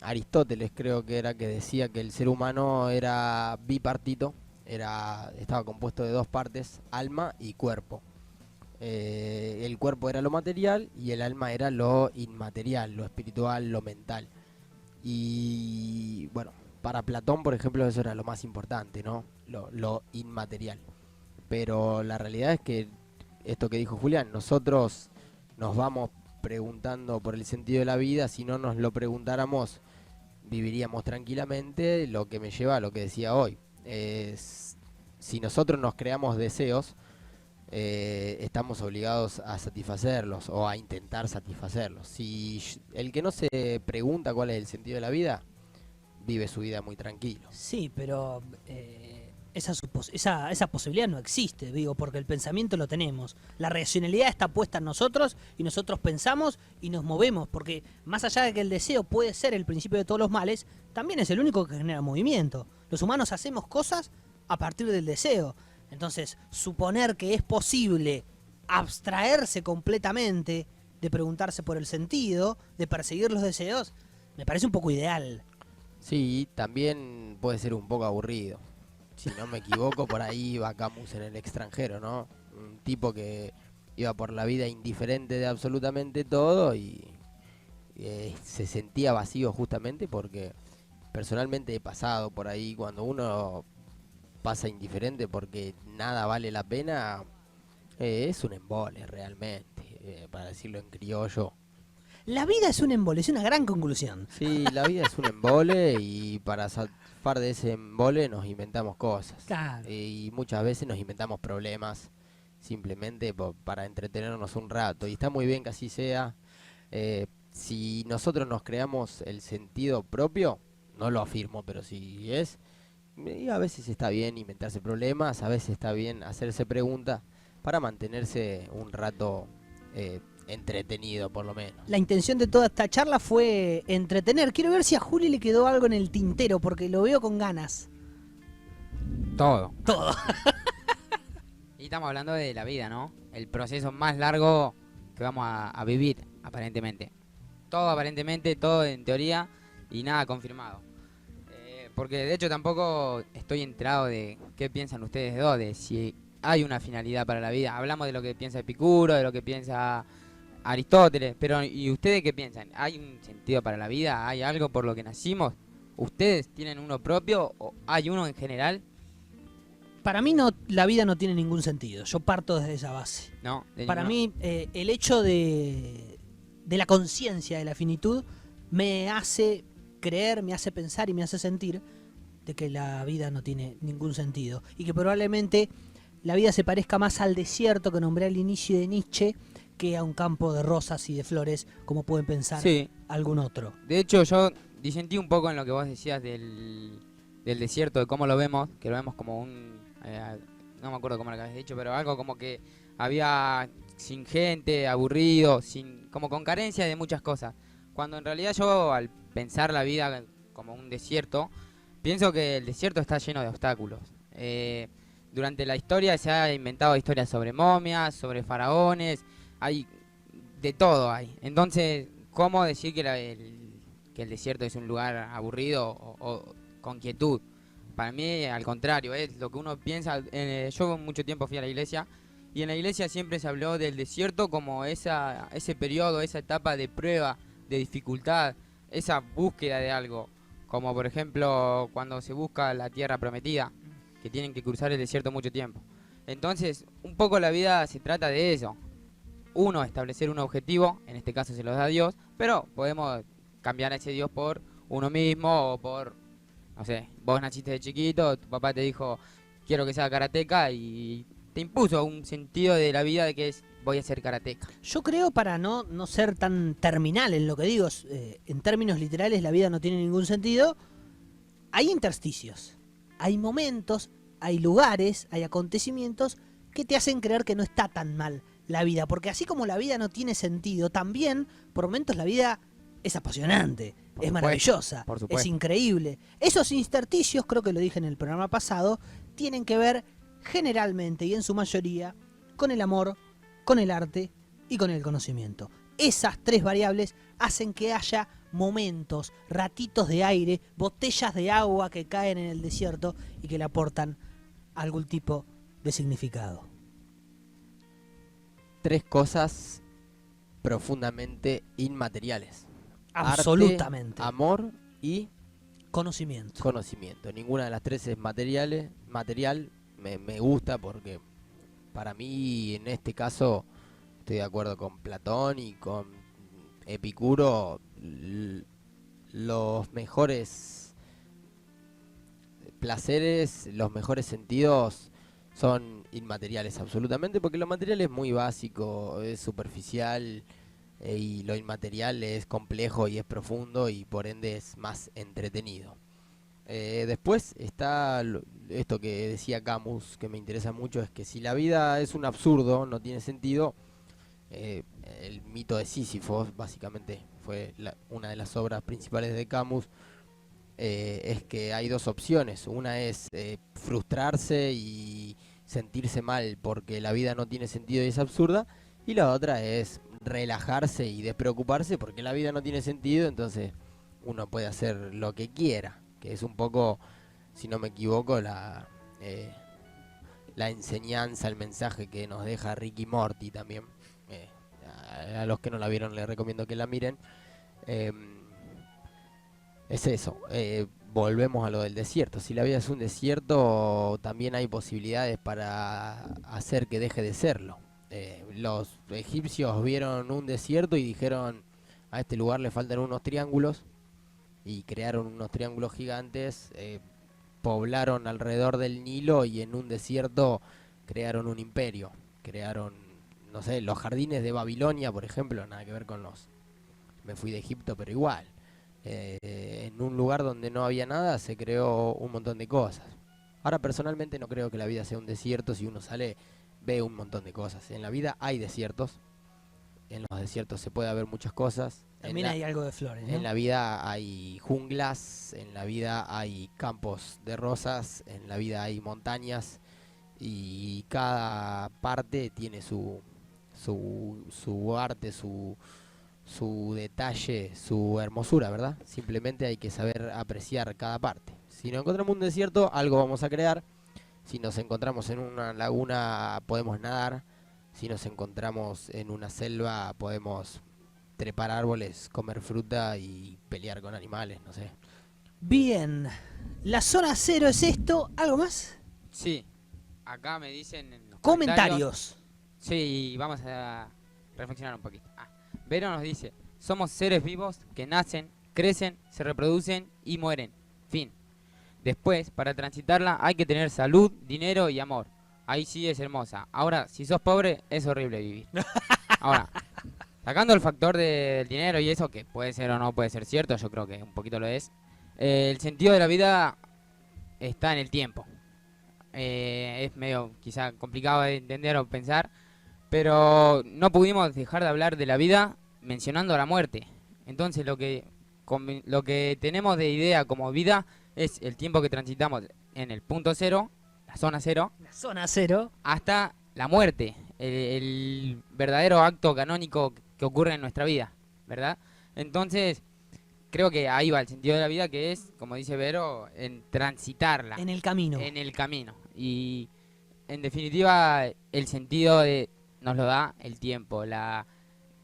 Aristóteles creo que era que decía que el ser humano era bipartito. Estaba compuesto de 2 partes, alma y cuerpo. El cuerpo era lo material y el alma era lo inmaterial, lo espiritual, lo mental. Y bueno, para Platón, por ejemplo, eso era lo más importante, ¿no? Lo inmaterial. Pero la realidad es que esto que dijo Julián, nosotros nos vamos preguntando por el sentido de la vida. Si no nos lo preguntáramos, viviríamos tranquilamente, lo que me lleva a lo que decía hoy. Si nosotros nos creamos deseos, estamos obligados a satisfacerlos o a intentar satisfacerlos. Si el que no se pregunta cuál es el sentido de la vida, vive su vida muy tranquilo. Sí, pero esa posibilidad no existe, digo, porque el pensamiento lo tenemos. La racionalidad está puesta en nosotros y nosotros pensamos y nos movemos, porque más allá de que el deseo puede ser el principio de todos los males, también es el único que genera movimiento. Los humanos hacemos cosas a partir del deseo. Entonces, suponer que es posible abstraerse completamente de preguntarse por el sentido, de perseguir los deseos, me parece un poco ideal. Sí, también puede ser un poco aburrido. Si no me equivoco, por ahí iba Camus en El extranjero, ¿no? Un tipo que iba por la vida indiferente de absolutamente todo y se sentía vacío justamente porque personalmente he pasado por ahí. Cuando uno pasa indiferente porque nada vale la pena, es un embole realmente, para decirlo en criollo. La vida es un embole, es una gran conclusión. Sí, la vida es un embole y para zafar de ese embole nos inventamos cosas. Claro. Y muchas veces nos inventamos problemas simplemente para entretenernos un rato. Y está muy bien que así sea. Si nosotros nos creamos el sentido propio, no lo afirmo, pero si es, y a veces está bien inventarse problemas, a veces está bien hacerse preguntas para mantenerse un rato entretenido, por lo menos. La intención de toda esta charla fue entretener. Quiero ver si a Juli le quedó algo en el tintero, porque lo veo con ganas. Todo. Todo. Y estamos hablando de la vida, ¿no? El proceso más largo que vamos a vivir, aparentemente. Todo aparentemente, todo en teoría y nada confirmado. Porque de hecho tampoco estoy enterado de qué piensan ustedes dos, de si hay una finalidad para la vida. Hablamos de lo que piensa Epicuro, de lo que piensa Aristóteles, pero ¿y ustedes qué piensan? ¿Hay un sentido para la vida? ¿Hay algo por lo que nacimos? ¿Ustedes tienen uno propio o hay uno en general? Para mí no, la vida no tiene ningún sentido. Yo parto desde esa base. No. Para mí, el hecho de la conciencia de la finitud me hace creer, me hace pensar y me hace sentir de que la vida no tiene ningún sentido. Y que probablemente la vida se parezca más al desierto que nombré al inicio de Nietzsche que a un campo de rosas y de flores, como pueden pensar Sí. algún otro. De hecho, yo disentí un poco en lo que vos decías del desierto, de cómo lo vemos, que lo vemos como un... no me acuerdo cómo lo habías dicho, pero algo como que había sin gente, aburrido, como con carencia de muchas cosas. Cuando en realidad yo, al pensar la vida como un desierto, pienso que el desierto está lleno de obstáculos. Durante la historia se ha inventado historias sobre momias, sobre faraones, hay de todo hay. Entonces, ¿cómo decir que que el desierto es un lugar aburrido o con quietud? Para mí, al contrario, es lo que uno piensa. Yo mucho tiempo fui a la iglesia y en la iglesia siempre se habló del desierto como ese periodo, esa etapa de prueba, de dificultad, esa búsqueda de algo. Como por ejemplo cuando se busca la tierra prometida, que tienen que cruzar el desierto mucho tiempo. Entonces, un poco la vida se trata de eso. Uno, establecer un objetivo, en este caso se lo da Dios, pero podemos cambiar a ese Dios por uno mismo o por, no sé, vos naciste de chiquito, tu papá te dijo, quiero que sea karateca y te impuso un sentido de la vida de que es, voy a ser karateca. Yo creo, para no ser tan terminal en lo que digo, en términos literales la vida no tiene ningún sentido, hay intersticios, hay momentos, hay lugares, hay acontecimientos que te hacen creer que no está tan mal la vida, porque así como la vida no tiene sentido, también por momentos la vida es apasionante, es maravillosa, es increíble. Esos intersticios, creo que lo dije en el programa pasado, tienen que ver generalmente y en su mayoría con el amor, con el arte y con el conocimiento. Esas tres variables hacen que haya momentos, ratitos de aire, botellas de agua que caen en el desierto y que le aportan algún tipo de significado. Tres cosas profundamente inmateriales. Absolutamente. Arte, amor y conocimiento. Conocimiento. Ninguna de las tres es material. Me gusta porque para mí en este caso estoy de acuerdo con Platón y con Epicuro, los mejores placeres, los mejores sentidos son inmateriales absolutamente, porque lo material es muy básico, es superficial, y lo inmaterial es complejo y es profundo y por ende es más entretenido. Después está esto que decía Camus, que me interesa mucho, es que si la vida es un absurdo, no tiene sentido. El mito de Sísifo, básicamente, fue una de las obras principales de Camus. Es que hay dos opciones. Una es frustrarse y sentirse mal porque la vida no tiene sentido y es absurda. Y la otra es relajarse y despreocuparse porque la vida no tiene sentido, entonces uno puede hacer lo que quiera. Que es un poco, si no me equivoco, la enseñanza, el mensaje que nos deja Ricky Morty también. A los que no la vieron les recomiendo que la miren. Es eso, volvemos a lo del desierto. Si la vida es un desierto, también hay posibilidades para hacer que deje de serlo. Los egipcios vieron un desierto y dijeron, a este lugar le faltan unos triángulos, y crearon unos triángulos gigantes, poblaron alrededor del Nilo y en un desierto crearon un imperio. Crearon, no sé, los jardines de Babilonia, por ejemplo, nada que ver con los... Me fui de Egipto, pero igual. En un lugar donde no había nada se creó un montón de cosas. Ahora personalmente no creo que la vida sea un desierto. Si uno sale ve un montón de cosas. En la vida hay desiertos. En los desiertos se puede ver muchas cosas. También hay algo de flores, ¿no? En la vida hay junglas, en la vida hay campos de rosas, en la vida hay montañas, y cada parte tiene su arte, su detalle, su hermosura, ¿verdad? Simplemente hay que saber apreciar cada parte. Si nos encontramos un desierto, algo vamos a crear. Si nos encontramos en una laguna, podemos nadar. Si nos encontramos en una selva, podemos trepar árboles, comer fruta y pelear con animales, no sé. Bien, la zona cero es esto. ¿Algo más? Sí, acá me dicen en los Comentarios. Sí, vamos a reflexionar un poquito. Vero nos dice, somos seres vivos que nacen, crecen, se reproducen y mueren. Fin. Después, para transitarla hay que tener salud, dinero y amor. Ahí sí es hermosa. Ahora, si sos pobre, es horrible vivir. Ahora, sacando el factor del dinero y eso, que puede ser o no puede ser cierto, yo creo que un poquito lo es. El sentido de la vida está en el tiempo. Es medio quizá complicado de entender o pensar, pero no pudimos dejar de hablar de la vida mencionando la muerte. Entonces lo que tenemos de idea como vida es el tiempo que transitamos en el punto cero, la zona cero, hasta la muerte, el verdadero acto canónico que ocurre en nuestra vida, ¿verdad? Entonces, creo que ahí va el sentido de la vida, que es, como dice Vero, en transitarla. En el camino. En el camino. Y, en definitiva, el sentido nos lo da el tiempo, la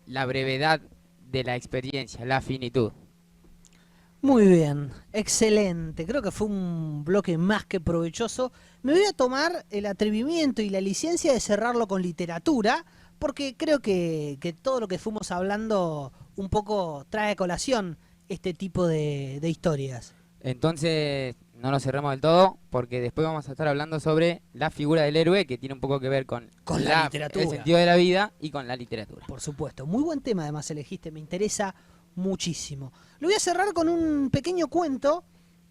brevedad de la experiencia, la finitud. Muy bien, excelente. Creo que fue un bloque más que provechoso. Me voy a tomar el atrevimiento y la licencia de cerrarlo con literatura, porque creo que todo lo que fuimos hablando un poco trae a colación este tipo de historias. Entonces, no nos cerremos del todo, porque después vamos a estar hablando sobre la figura del héroe, que tiene un poco que ver con la literatura, el sentido de la vida y con la literatura. Por supuesto, muy buen tema además elegiste, me interesa muchísimo. Lo voy a cerrar con un pequeño cuento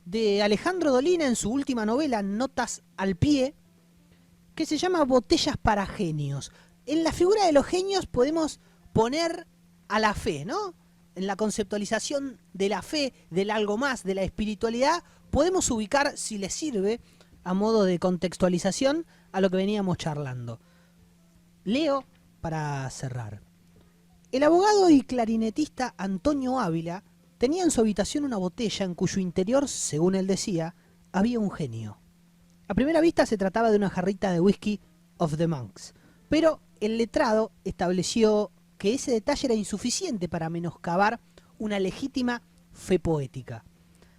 de Alejandro Dolina en su última novela, Notas al pie, que se llama Botellas para genios. En la figura de los genios podemos poner a la fe, ¿no? En la conceptualización de la fe, del algo más, de la espiritualidad, podemos ubicar, si les sirve, a modo de contextualización, a lo que veníamos charlando. Leo para cerrar. El abogado y clarinetista Antonio Ávila tenía en su habitación una botella en cuyo interior, según él decía, había un genio. A primera vista se trataba de una jarrita de whisky of the monks, pero el letrado estableció que ese detalle era insuficiente para menoscabar una legítima fe poética.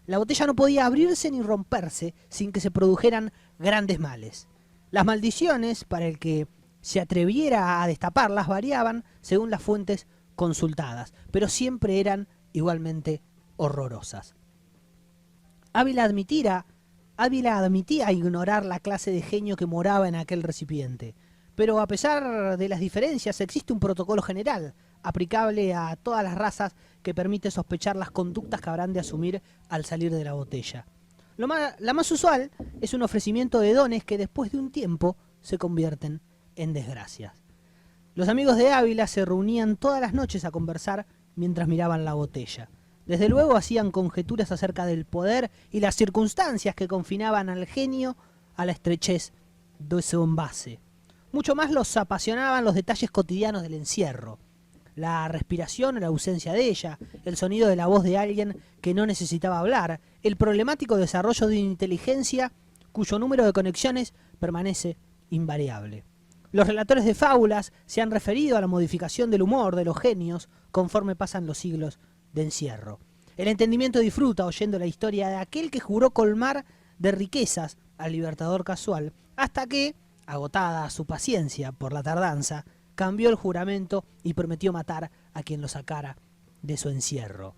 La botella no podía abrirse ni romperse sin que se produjeran grandes males. Las maldiciones para el que se atreviera a destaparlas variaban según las fuentes consultadas, pero siempre eran igualmente horrorosas. Ávila admitía ignorar la clase de genio que moraba en aquel recipiente, pero a pesar de las diferencias existe un protocolo general aplicable a todas las razas que permite sospechar las conductas que habrán de asumir al salir de la botella. La más usual es un ofrecimiento de dones que después de un tiempo se convierten en desgracias. Los amigos de Ávila se reunían todas las noches a conversar mientras miraban la botella. Desde luego hacían conjeturas acerca del poder y las circunstancias que confinaban al genio a la estrechez de su envase. Mucho más los apasionaban los detalles cotidianos del encierro. La respiración o la ausencia de ella, el sonido de la voz de alguien que no necesitaba hablar, el problemático desarrollo de una inteligencia cuyo número de conexiones permanece invariable. Los relatores de fábulas se han referido a la modificación del humor de los genios conforme pasan los siglos de encierro. El entendimiento disfruta oyendo la historia de aquel que juró colmar de riquezas al libertador casual, hasta que, agotada su paciencia por la tardanza, cambió el juramento y prometió matar a quien lo sacara de su encierro.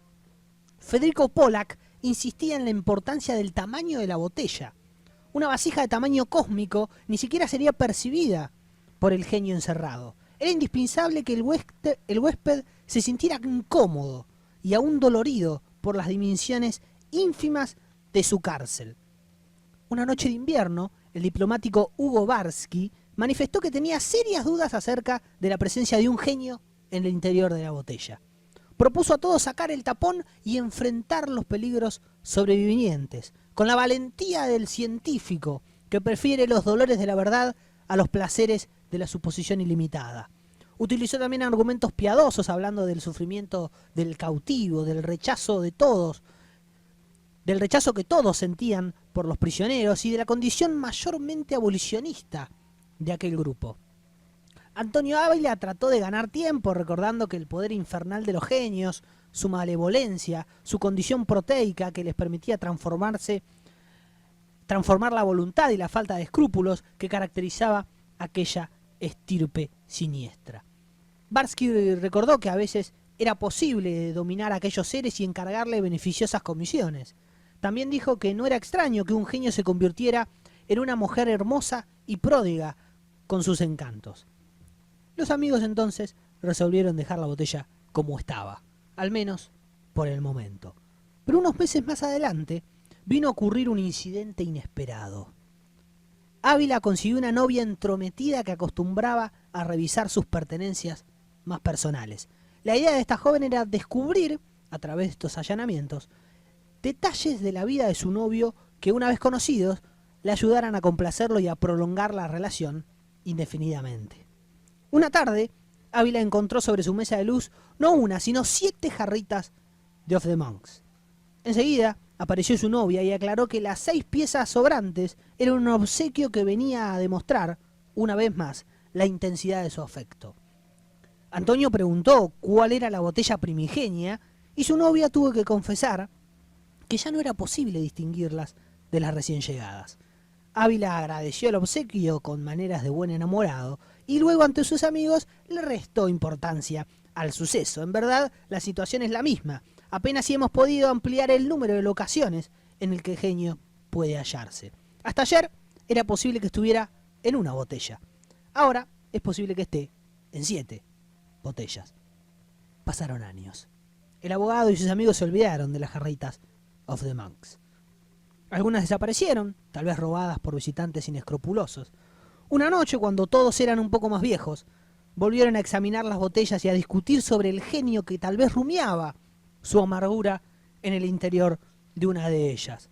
Federico Pollack insistía en la importancia del tamaño de la botella. Una vasija de tamaño cósmico ni siquiera sería percibida por el genio encerrado. Era indispensable que el huésped se sintiera incómodo y aún dolorido por las dimensiones ínfimas de su cárcel. Una noche de invierno, el diplomático Hugo Barsky manifestó que tenía serias dudas acerca de la presencia de un genio en el interior de la botella. Propuso a todos sacar el tapón y enfrentar los peligros sobrevivientes, con la valentía del científico que prefiere los dolores de la verdad a los placeres de la suposición ilimitada. Utilizó también argumentos piadosos hablando del sufrimiento del cautivo, del rechazo de todos, del rechazo que todos sentían por los prisioneros y de la condición mayormente abolicionista de aquel grupo. Antonio Ávila trató de ganar tiempo recordando que el poder infernal de los genios, su malevolencia, su condición proteica que les permitía transformar la voluntad y la falta de escrúpulos que caracterizaba aquella estirpe siniestra. Barsky recordó que a veces era posible dominar a aquellos seres y encargarle beneficiosas comisiones. También dijo que no era extraño que un genio se convirtiera en una mujer hermosa y pródiga con sus encantos. Los amigos entonces resolvieron dejar la botella como estaba, al menos por el momento. Pero unos meses más adelante vino a ocurrir un incidente inesperado. Ávila consiguió una novia entrometida que acostumbraba a revisar sus pertenencias más personales. La idea de esta joven era descubrir, a través de estos allanamientos, detalles de la vida de su novio que, una vez conocidos, le ayudaran a complacerlo y a prolongar la relación indefinidamente. Una tarde, Ávila encontró sobre su mesa de luz no una, sino 7 jarritas de Of the Monks. Enseguida apareció su novia y aclaró que las 6 piezas sobrantes eran un obsequio que venía a demostrar, una vez más, la intensidad de su afecto. Antonio preguntó cuál era la botella primigenia y su novia tuvo que confesar que ya no era posible distinguirlas de las recién llegadas. Ávila agradeció el obsequio con maneras de buen enamorado y luego ante sus amigos le restó importancia al suceso. En verdad, la situación es la misma. Apenas si hemos podido ampliar el número de locaciones en el que el genio puede hallarse. Hasta ayer era posible que estuviera en una botella. Ahora es posible que esté en 7 botellas. Pasaron años. El abogado y sus amigos se olvidaron de las jarritas Of the Monks. Algunas desaparecieron, tal vez robadas por visitantes inescrupulosos. Una noche, cuando todos eran un poco más viejos, volvieron a examinar las botellas y a discutir sobre el genio que tal vez rumiaba su amargura en el interior de una de ellas.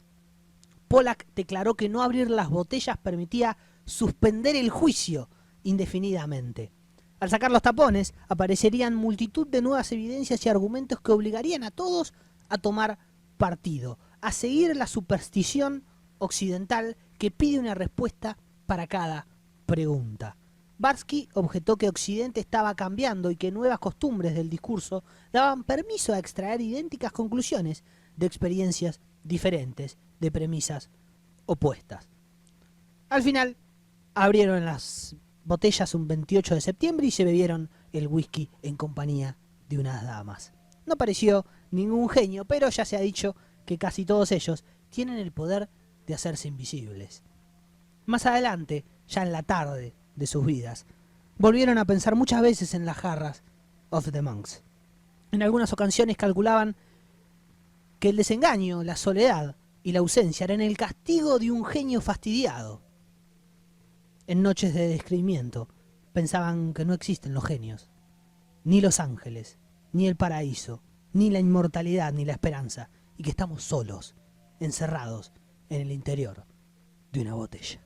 Pollack declaró que no abrir las botellas permitía suspender el juicio indefinidamente. Al sacar los tapones, aparecerían multitud de nuevas evidencias y argumentos que obligarían a todos a tomar partido, a seguir la superstición occidental que pide una respuesta para cada pregunta. Barsky objetó que Occidente estaba cambiando y que nuevas costumbres del discurso daban permiso a extraer idénticas conclusiones de experiencias diferentes, de premisas opuestas. Al final, abrieron las botellas un 28 de septiembre y se bebieron el whisky en compañía de unas damas. No pareció ningún genio, pero ya se ha dicho que casi todos ellos tienen el poder de hacerse invisibles. Más adelante, ya en la tarde de sus vidas, volvieron a pensar muchas veces en las jarras of the monks. En algunas ocasiones calculaban que el desengaño, la soledad y la ausencia eran el castigo de un genio fastidiado. En noches de descreimiento pensaban que no existen los genios, ni los ángeles, ni el paraíso, ni la inmortalidad, ni la esperanza, y que estamos solos, encerrados en el interior de una botella.